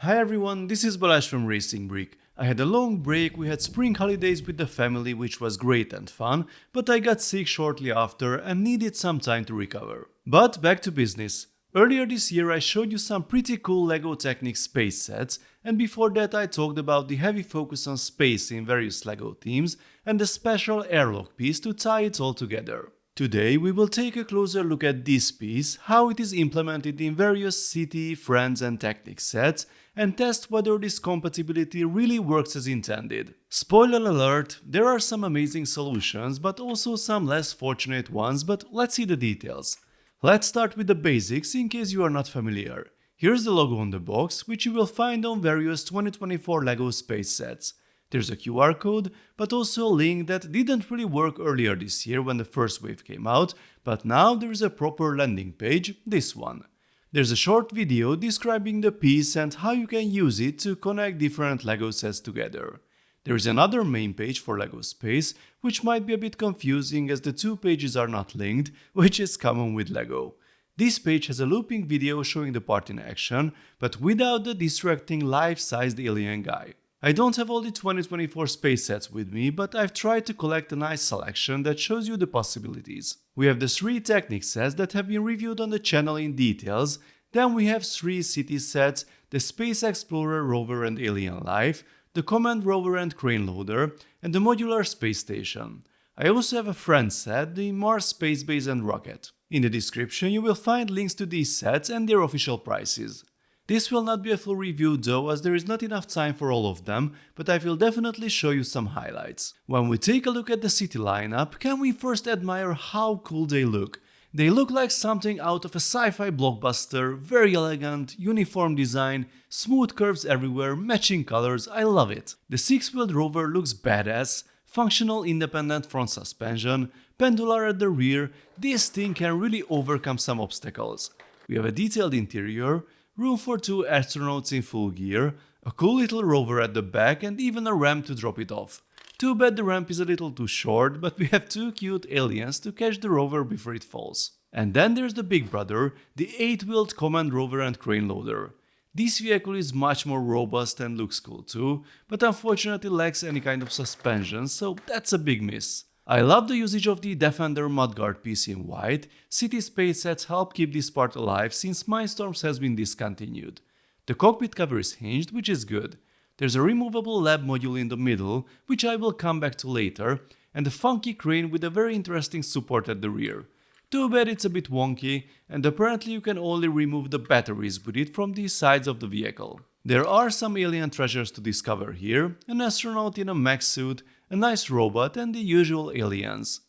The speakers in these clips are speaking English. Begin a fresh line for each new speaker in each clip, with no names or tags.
Hi everyone, this is Balazs from RacingBrick. I had a long break, we had spring holidays with the family which was great and fun, but I got sick shortly after and needed some time to recover. But back to business. Earlier this year I showed you some pretty cool LEGO Technic space sets, and before that I talked about the heavy focus on space in various LEGO themes and the special airlock piece to tie it all together. Today we will take a closer look at this piece, how it is implemented in various City, Friends and Technic sets, and test whether this compatibility really works as intended. Spoiler alert, there are some amazing solutions, but also some less fortunate ones, but let's see the details. Let's start with the basics in case you are not familiar. Here's the logo on the box, which you will find on various 2024 LEGO space sets. There's a QR code, but also a link that didn't really work earlier this year when the first wave came out, but now there is a proper landing page, this one. There's a short video describing the piece and how you can use it to connect different LEGO sets together. There is another main page for LEGO Space, which might be a bit confusing as the two pages are not linked, which is common with LEGO. This page has a looping video showing the part in action, but without the distracting life-sized alien guy. I don't have all the 2024 space sets with me, but I've tried to collect a nice selection that shows you the possibilities. We have the 3 Technic sets that have been reviewed on the channel in details, then we have 3 City sets, the Space Explorer Rover and Alien Life, the Command Rover and Crane Loader, and the Modular Space Station. I also have a Friends set, the Mars Space Base and Rocket. In the description you will find links to these sets and their official prices. This will not be a full review though, as there is not enough time for all of them, but I will definitely show you some highlights. When we take a look at the City lineup, can we first admire how cool they look? They look like something out of a sci-fi blockbuster, very elegant, uniform design, smooth curves everywhere, matching colors, I love it. The 6-wheeled rover looks badass, functional independent front suspension, pendular at the rear, this thing can really overcome some obstacles. We have a detailed interior, room for 2 astronauts in full gear, a cool little rover at the back and even a ramp to drop it off. Too bad the ramp is a little too short, but we have 2 cute aliens to catch the rover before it falls. And then there's the big brother, the 8-wheeled Command Rover and Crane Loader. This vehicle is much more robust and looks cool too, but unfortunately lacks any kind of suspension, so that's a big miss. I love the usage of the Defender mudguard piece in white. City space sets help keep this part alive since Mindstorms has been discontinued. The cockpit cover is hinged, which is good. There's a removable lab module in the middle, which I will come back to later, and a funky crane with a very interesting support at the rear. Too bad it's a bit wonky, and apparently you can only remove the batteries with it from the sides of the vehicle. There are some alien treasures to discover here, an astronaut in a mech suit, a nice robot and the usual aliens.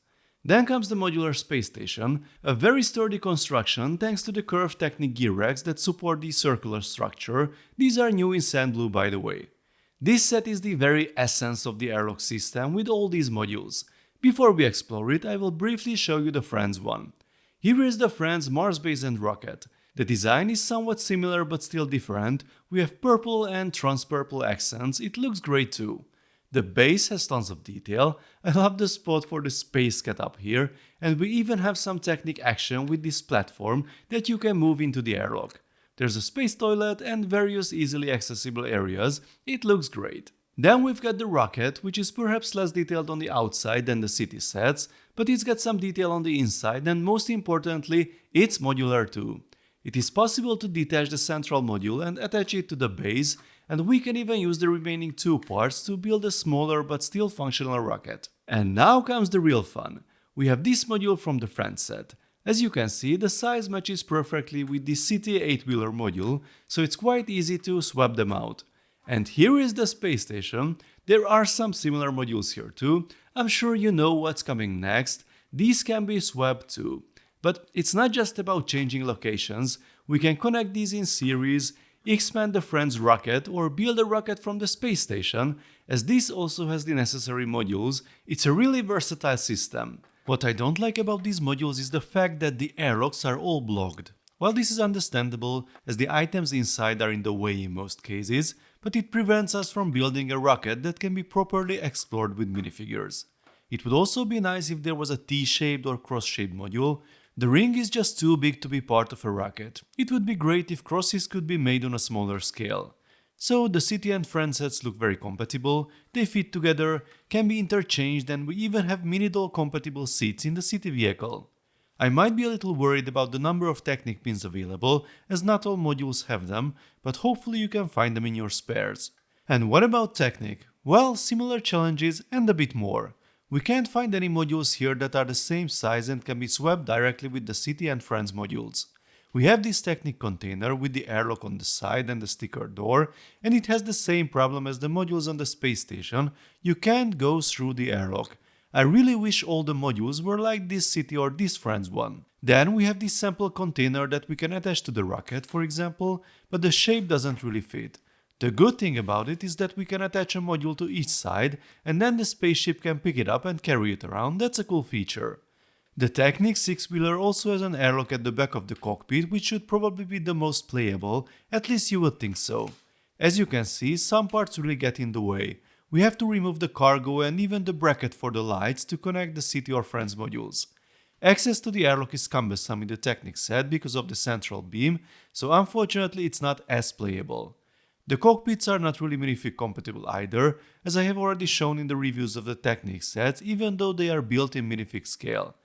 Then comes the modular space station, a very sturdy construction thanks to the curved Technic gear racks that support the circular structure. These are new in sand blue by the way. This set is the very essence of the airlock system with all these modules. Before we explore it, I will briefly show you the Friends one. Here is the Friends Mars Base and Rocket. The design is somewhat similar but still different. We have purple and trans-purple accents, it looks great too. The base has tons of detail, I love the spot for the space cat up here, and we even have some Technic action with this platform that you can move into the airlock. There's a space toilet and various easily accessible areas, it looks great. Then we've got the Rocket, which is perhaps less detailed on the outside than the City sets, but it's got some detail on the inside and most importantly, it's modular too. It is possible to detach the central module and attach it to the base, and we can even use the remaining 2 parts to build a smaller but still functional rocket. And now comes the real fun. We have this module from the Friends set. As you can see, the size matches perfectly with the City 8-wheeler module, so it's quite easy to swap them out. And here is the space station. There are some similar modules here too. I'm sure you know what's coming next. These can be swapped too. But it's not just about changing locations. We can connect these in series, expand the Friends rocket or build a rocket from the space station, as this also has the necessary modules. It's a really versatile system. What I don't like about these modules is the fact that the airlocks are all blocked. Well, this is understandable as the items inside are in the way in most cases, but it prevents us from building a rocket that can be properly explored with minifigures. It would also be nice if there was a T-shaped or cross-shaped module. The ring is just too big to be part of a rocket. It would be great if crosses could be made on a smaller scale. So the City and Friends sets look very compatible, they fit together, can be interchanged, and we even have mini-doll compatible seats in the City vehicle. I might be a little worried about the number of Technic pins available, as not all modules have them, but hopefully you can find them in your spares. And what about Technic? Well, similar challenges and a bit more. We can't find any modules here that are the same size and can be swapped directly with the City and Friends modules. We have this Technic container with the airlock on the side and the sticker door, and it has the same problem as the modules on the space station, you can't go through the airlock. I really wish all the modules were like this City or this Friends one. Then we have this sample container that we can attach to the rocket, for example, but the shape doesn't really fit. The good thing about it is that we can attach a module to each side and then the spaceship can pick it up and carry it around. That's a cool feature. The Technic 6-wheeler also has an airlock at the back of the cockpit, which should probably be the most playable, at least you would think so. As you can see, some parts really get in the way. We have to remove the cargo and even the bracket for the lights to connect the City or Friends modules. Access to the airlock is cumbersome in the Technic set because of the central beam, so unfortunately it's not as playable. The cockpits are not really minifig compatible either, as I have already shown in the reviews of the Technic sets, even though they are built in minifig scale.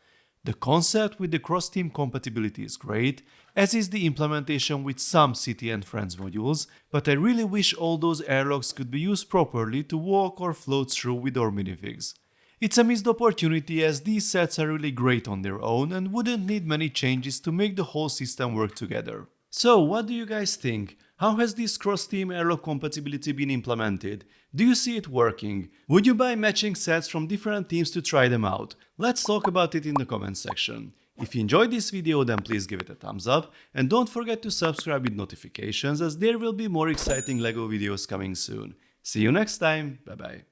The concept with the cross-team compatibility is great, as is the implementation with some City and Friends modules, but I really wish all those airlocks could be used properly to walk or float through with our minifigs. It's a missed opportunity as these sets are really great on their own and wouldn't need many changes to make the whole system work together. So what do you guys think? How has this cross-team airlock compatibility been implemented? Do you see it working? Would you buy matching sets from different teams to try them out? Let's talk about it in the comments section. If you enjoyed this video, then please give it a thumbs up and don't forget to subscribe with notifications as there will be more exciting LEGO videos coming soon. See you next time, bye bye.